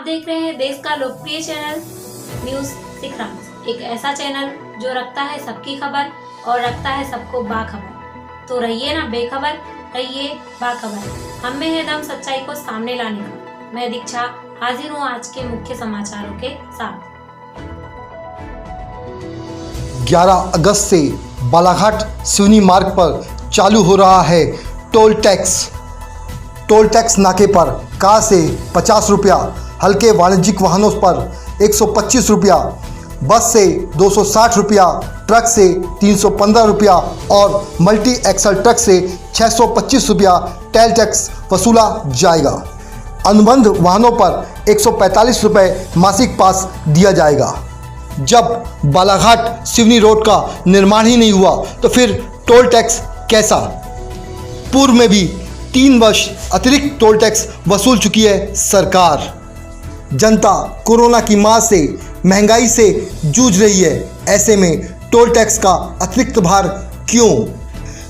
देख रहे हैं देश का लोकप्रिय चैनल न्यूज सीक्रेट, एक ऐसा चैनल जो रखता है सबकी खबर और रखता है सबको बाखबर। तो रहिए ना बेखबर, रहिए बाखबर। हम में है दम सच्चाई को सामने लाने का। मैं दीक्षा हाजिर हूँ आज के मुख्य समाचारों के साथ। 11 अगस्त से बालाघाट सिवनी मार्ग पर चालू हो रहा है टोल टैक्स। टोल टैक्स नाके पर कार से 50 रुपया, हल्के वाणिज्यिक वाहनों पर 125 रुपया, बस से 260 रुपया, ट्रक से 315 रुपया और मल्टी एक्सल ट्रक से 625 रुपया टोल टैक्स वसूला जाएगा। अनुबंध वाहनों पर 145 रुपये मासिक पास दिया जाएगा। जब बालाघाट सिवनी रोड का निर्माण ही नहीं हुआ तो फिर टोल टैक्स कैसा? पूर्व में भी 3 वर्ष अतिरिक्त टोल टैक्स वसूल चुकी है सरकार। जनता कोरोना की मार से, महंगाई से जूझ रही है। ऐसे में टोल टैक्स का अतिरिक्त भार क्यों?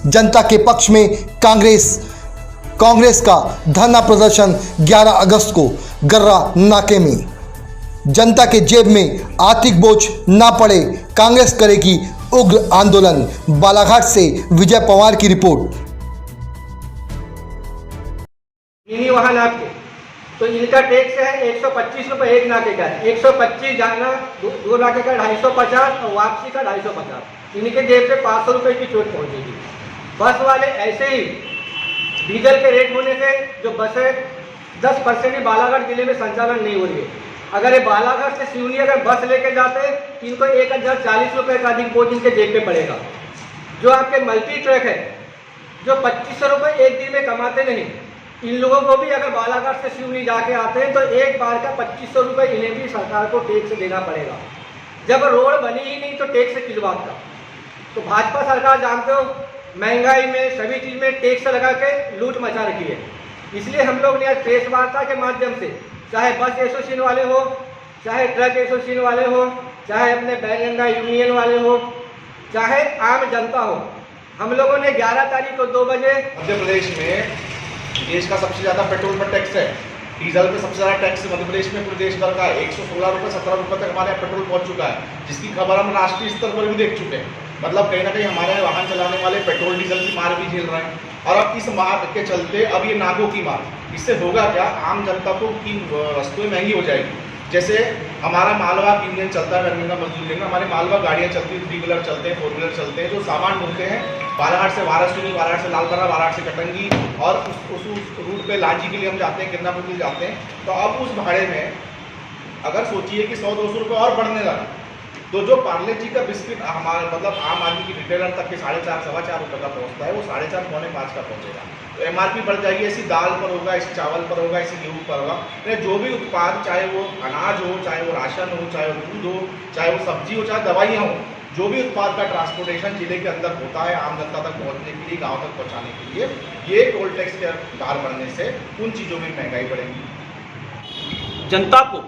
जनता के पक्ष में कांग्रेस का धरना प्रदर्शन 11 अगस्त को गर्रा नाके में। जनता के जेब में आर्थिक बोझ ना पड़े, कांग्रेस करेगी उग्र आंदोलन। बालाघाट से विजय पवार की रिपोर्ट। मिनी वाहन आपके तो इनका टैक्स है 125 रुपये एक नाके का, 125 जाना, 2 नाके का 250 और वापसी का 250। इनके जेब पे 500 रुपये की चोट पहुंचेगी। बस वाले ऐसे ही डीजल के रेट होने से जो बसें 10% ही बालाघाट जिले में संचालन नहीं हो रही है। अगर ये बालाघाट से सिवनी अगर बस लेके जाते तो इनको 1040 रुपये का अधिक बोझ इनके जेब पे पड़ेगा। जो आपके मल्टी ट्रक है जो 2500 रुपये एक दिन में कमाते नहीं, इन लोगों को भी अगर बालाघाट से सिवनी जाके आते हैं तो एक बार का 2500 रुपये इन्हें भी सरकार को टैक्स देना पड़ेगा। जब रोड बनी ही नहीं तो टैक्स किस बात का? तो भाजपा सरकार जानते हो महंगाई में सभी चीज़ में टैक्स लगा के लूट मचा रखी है। इसलिए हम लोग ने आज प्रेस वार्ता के माध्यम से, चाहे बस एसोसिएशन वाले हो, चाहे ट्रक एसोसिएशन वाले हो, चाहे अपने बैलगंगा यूनियन वाले हो, चाहे आम जनता हो, हम लोगों ने 11 तारीख को 2 बजे मध्य प्रदेश में देश का सबसे ज़्यादा पेट्रोल पर टैक्स है, डीजल पे सबसे ज़्यादा टैक्स मध्य प्रदेश में पूरे देश भर का 116 रुपये 17 रुपये तक हमारे यहाँ पेट्रोल पहुँच चुका है, जिसकी खबर हम राष्ट्रीय स्तर पर भी देख चुके हैं। मतलब कहीं ना कहीं हमारे यहाँ वाहन चलाने वाले पेट्रोल डीजल की मार भी झेल रहे हैं। और अब इस मार के चलते अब ये नाकों की मार, इससे होगा क्या? आम जनता को की वस्तुएं महंगी हो जाएगी। जैसे हमारा मालवा इंजन चलता है, गन्ने का मजदूर लेंगे, हमारे मालवा गाड़ियाँ चलती हैं, 3 व्हीलर चलते हैं, 4 व्हीलर चलते हैं, जो सामान ढोते हैं बालाघाट से वाराणसी, बालाघाट से लालबरा, बालाघाट से कटंगी और उस रूट पे लांजी के लिए हम जाते हैं, किन्नापुर के लिए जाते हैं। तो अब उस भाड़े में अगर सोचिए कि 100-200 रुपये और बढ़ने लगा तो जो पार्ले जी का बिस्किट हमारे मतलब आम आदमी की रिटेलर तक के 4.5-4.25 रुपये का पहुँचता है, वो 4.5-4.5 का पहुँचेगा। तो MRP बढ़ जाएगी। ऐसी दाल पर होगा, ऐसी चावल पर होगा, ऐसी गेहूँ पर होगा। जो भी उत्पाद, चाहे वो अनाज हो, चाहे वो राशन हो, चाहे वो दूध हो, चाहे वो सब्जी हो, चाहे दवाइयाँ हो, जो भी उत्पाद का ट्रांसपोर्टेशन जिले के अंदर होता है आम जनता तक पहुँचने के लिए, गाँव तक पहुँचाने के लिए, ये टोल टैक्स के दार बढ़ने से उन चीज़ों में महंगाई बढ़ेगी। जनता को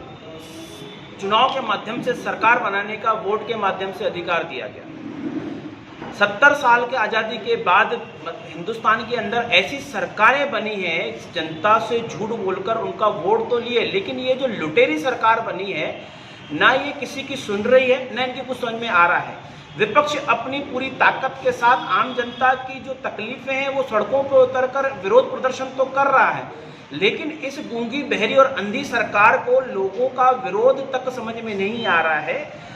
चुनाव के माध्यम से सरकार बनाने का वोट के माध्यम से अधिकार दिया गया। 70 साल के आज़ादी के बाद हिंदुस्तान के अंदर ऐसी सरकारें बनी हैं, जनता से झूठ बोलकर उनका वोट तो लिए, लेकिन ये जो लुटेरी सरकार बनी है, ना ये किसी की सुन रही है, ना इनकी कुछ समझ में आ रहा है। विपक्ष अपनी पूरी ताकत के साथ आम जनता की जो तकलीफें हैं वो सड़कों पर उतरकर विरोध प्रदर्शन तो कर रहा है, लेकिन इस गूंगी, बहरी और अंधी सरकार को लोगों का विरोध तक समझ में नहीं आ रहा है।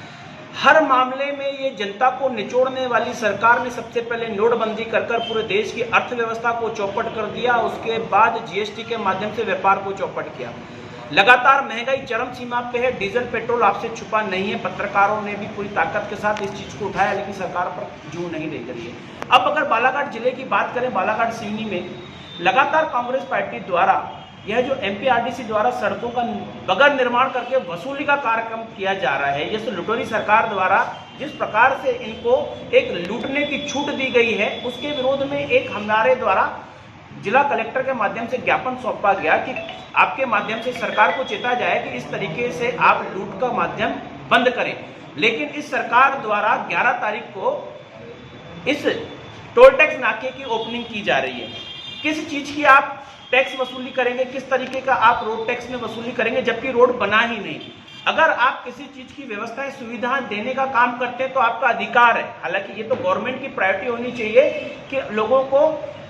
हर मामले में ये जनता को निचोड़ने वाली सरकार ने सबसे पहले नोटबंदी कर पूरे देश की अर्थव्यवस्था को चौपट कर दिया। उसके बाद GST के माध्यम से व्यापार को चौपट किया। लगातार महंगाई चरम सीमा पे है। डीजल पेट्रोल आपसे छुपा नहीं है। पत्रकारों ने भी पूरी ताकत के साथ इस चीज़ को उठाया, लेकिन सरकार पर जू नहीं देख रही है। अब अगर बालाघाट जिले की बात करें, बालाघाट सिवनी में लगातार कांग्रेस पार्टी द्वारा यह जो MPRDC द्वारा सड़कों का बगैर निर्माण करके वसूली का कार्यक्रम किया जा रहा है, यह लुटेरी सरकार द्वारा जिस प्रकार से इनको एक लूटने की छूट दी गई है, उसके विरोध में एक हमारे द्वारा जिला कलेक्टर के माध्यम से ज्ञापन सौंपा गया कि आपके माध्यम से सरकार को चेता जाए कि इस तरीके से आप लूट का माध्यम बंद करें। लेकिन इस सरकार द्वारा 11 तारीख को इस टोल टैक्स नाके की ओपनिंग की जा रही है। किस चीज़ की आप टैक्स वसूली करेंगे, किस तरीके का आप रोड टैक्स में वसूली करेंगे, जबकि रोड बना ही नहीं। अगर आप किसी चीज की व्यवस्थाएं सुविधाएं देने का काम करते हैं तो आपका अधिकार है। हालांकि ये तो गवर्नमेंट की प्रायोरिटी होनी चाहिए कि लोगों को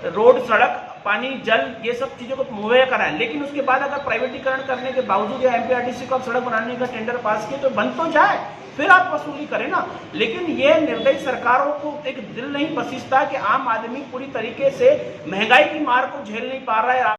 रोड, सड़क, पानी, जल, ये सब चीजों को मुहैया कराएं, लेकिन उसके बाद अगर प्राइवेटीकरण करने के बावजूद या एमपीआरडीसी को आप सड़क बनाने का टेंडर पास किए तो बंद तो जाए, फिर आप वसूली करें ना। लेकिन ये निर्दयी सरकारों को एक दिल नहीं बसीजता कि आम आदमी पूरी तरीके से महंगाई की मार को झेल नहीं पा रहा है।